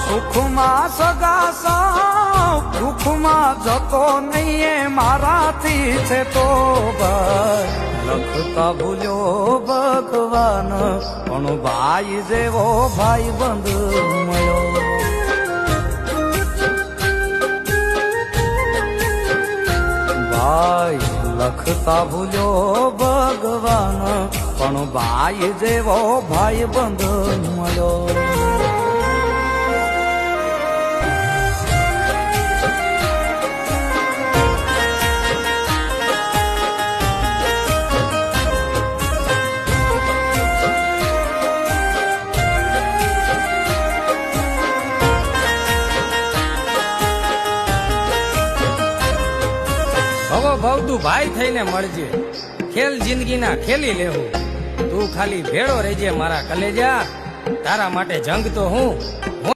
સુખમાં સગા દુઃખમાં જતો નહીં મારાથી છે તો લખતા ભૂલ્યો ભગવાન પણ ભાઈ જેવો ભાઈ બંધ મળ્યો. ભાઈ લખતા ભૂલ્યો ભગવાન પણ ભાઈ જેવો ભાઈ બંધ મળ્યો. ભવો ભવતું ભાઈ થઈને મળજે, ખેલ જિંદગીના ખેલી લેવું. તું ખાલી ભેળો રહેજે મારા કલેજા, તારા માટે જંગ તો હું